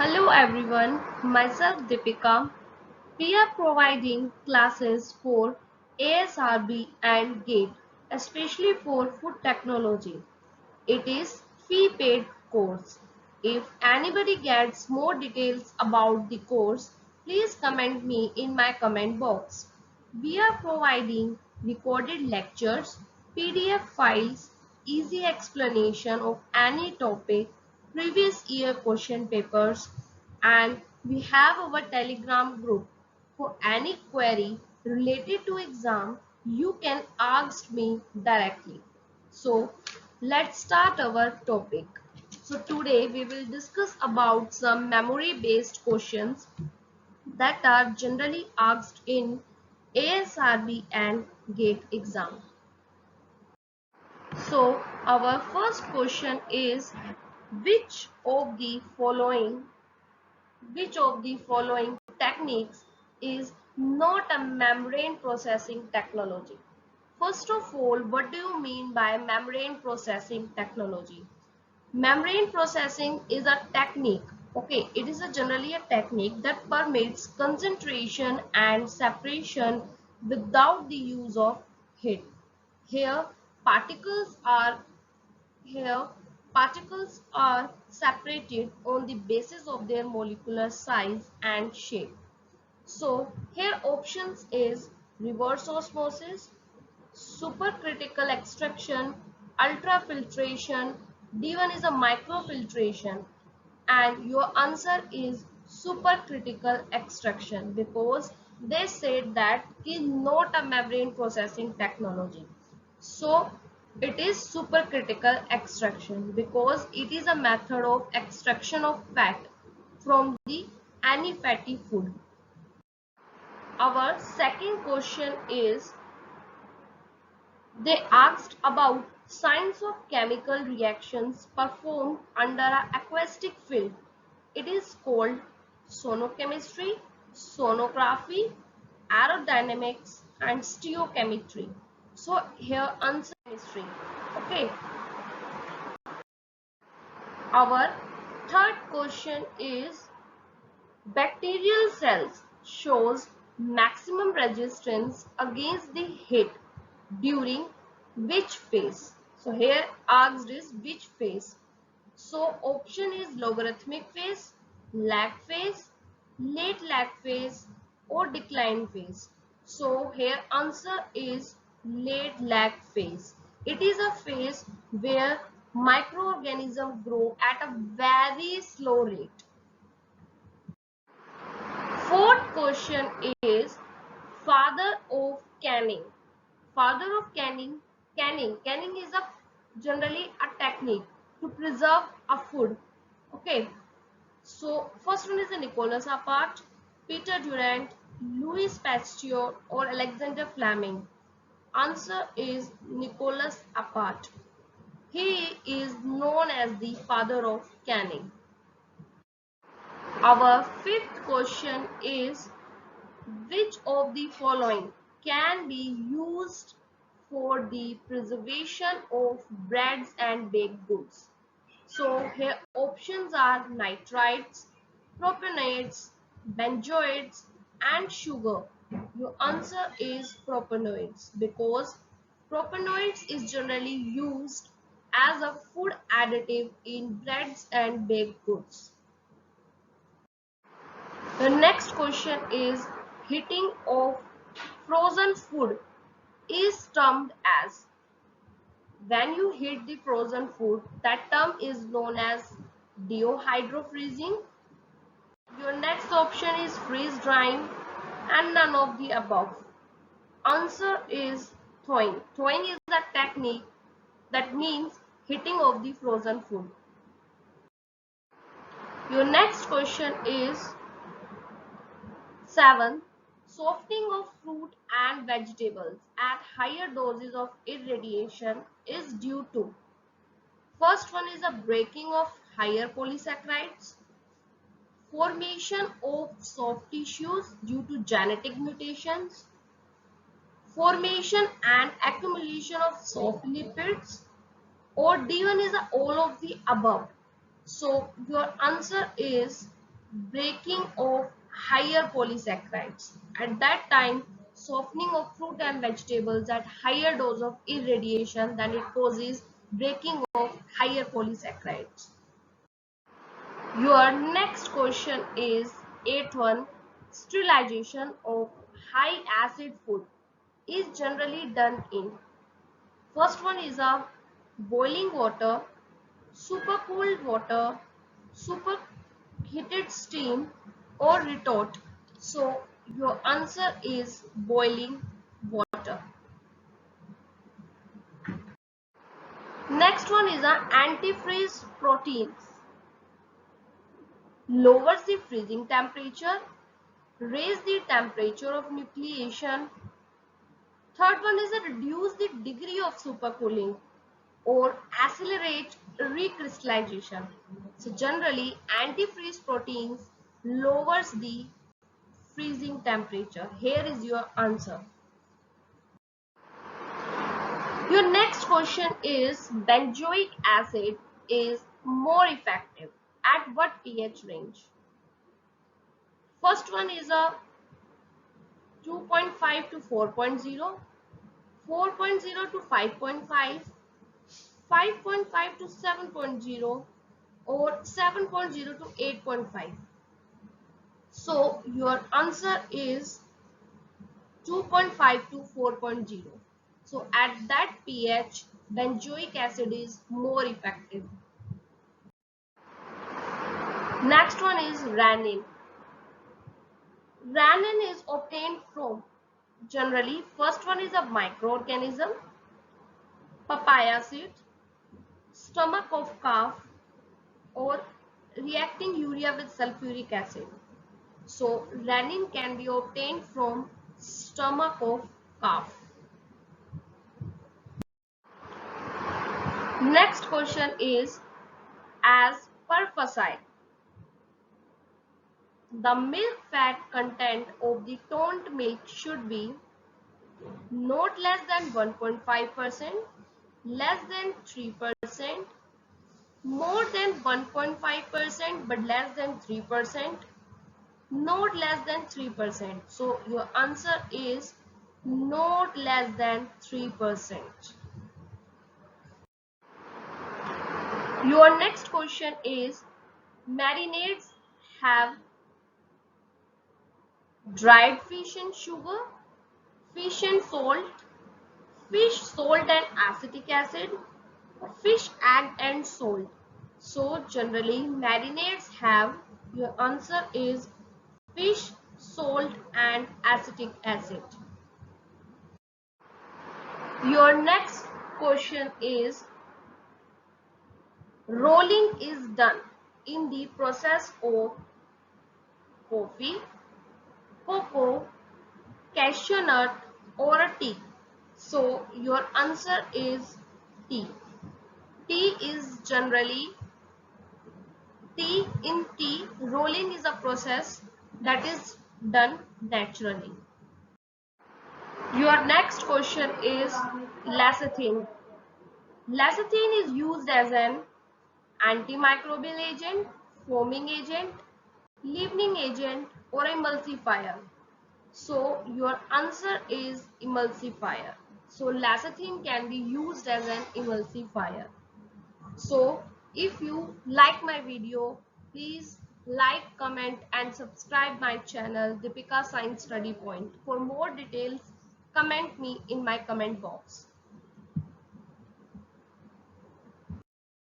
Hello everyone, myself Deepika. We are providing classes for ASRB and GATE, especially for food technology. It is fee paid course. If anybody gets more details about the course, please comment me in my comment box. We are providing recorded lectures, PDF files, easy explanation of any topic, previous year question papers, and we have our Telegram group. For any query related to exam, you can ask me directly. So let's start our topic. So today we will discuss about some memory based questions that are generally asked in ASRB and GATE exam. So our first question is which of the following which of the following techniques is not a membrane processing technology? First of all, what do you mean by membrane processing technology? Membrane processing is a technique. Okay, it is generally a technique that permits concentration and separation without the use of heat. Here, particles are here particles are separated on the basis of their molecular size and shape. So here options is reverse osmosis, supercritical extraction, ultrafiltration, D1 is a microfiltration, and your answer is supercritical extraction because they said that it is not a membrane processing technology. So it is supercritical extraction because it is a method of extraction of fat from the any fatty food. Our second question is they asked about signs of chemical reactions performed under an acoustic field. It is called sonochemistry, sonography, aerodynamics, and stereochemistry. So here answer chemistry. Okay. Our third question is bacterial cells shows maximum resistance against the heat during which phase? So here asked is which phase? So option is logarithmic phase, lag phase, late lag phase or decline phase. So here answer is late lag phase. It is a phase where microorganisms grow at a very slow rate. Fourth question is father of canning. Father of canning is a generally a technique to preserve a food. Okay, so first one is the Nicholas Appert, Peter Durant, Louis Pasteur, or Alexander Fleming. Answer is Nicholas Appert. He is known as the father of canning. Our fifth question is which of the following can be used for the preservation of breads and baked goods? So here options are nitrites, propanoids, benzoates, and sugar. Your answer is propanoids because propanoids is generally used as a food additive in breads and baked goods. The next question is heating of frozen food is termed as. When you heat the frozen food, that term is known as dehydrofreezing. Your next option is freeze drying and none of the above. Answer is thawing. Thawing is a technique that means heating of the frozen food. Your next question is 7. Softening of fruit and vegetables at higher doses of irradiation is due to. First one is a breaking of higher polysaccharides, formation of soft tissues due to genetic mutations, formation and accumulation of soft lipids, or D1 is all of the above. So your answer is breaking of higher polysaccharides. At that time, softening of fruit and vegetables at higher dose of irradiation, then it causes breaking of higher polysaccharides. Your next question is eighth one. Sterilization of high acid food is generally done in. First one is a boiling water, super cooled water, super heated steam, or retort. So your answer is boiling water. Next one is a antifreeze proteins. Lowers the freezing temperature, raise the temperature of nucleation. Third one is a reduce the degree of supercooling or accelerate recrystallization. So generally antifreeze proteins lowers the freezing temperature. Here is your answer. Your next question is benzoic acid is more effective at what pH range? First one is a 2.5 to 4.0, 4.0 to 5.5, 5.5 to 7.0, or 7.0 to 8.5. So your answer is 2.5 to 4.0. So at that pH, benzoic acid is more effective. Next one is rannin. Rannin is obtained from generally first one is a microorganism, papaya seed, stomach of calf, or reacting urea with sulfuric acid. So rannin can be obtained from stomach of calf. Next question is as per FSSAI, the milk fat content of the toned milk should be not less than 1.5%, less than 3%, more than 1.5% but less than 3%, not less than 3%. So your answer is not less than 3%. Your next question is marinades have dried fish and sugar, fish and salt, fish, salt and acetic acid, fish, egg and salt. So generally marinades have, your answer is fish, salt and acetic acid. Your next question is rolling is done in the process of coffee, cocoa, cashew nut or a tea. So your answer is tea. Tea is generally tea. In tea, rolling is a process that is done naturally. Your next question is lecithin. Lecithin is used as an antimicrobial agent, foaming agent, leavening agent or emulsifier. So your answer is emulsifier. So lecithin can be used as an emulsifier. So if you like my video, please like, comment and subscribe my channel Deepika Science Study Point. For more details, comment me in my comment box.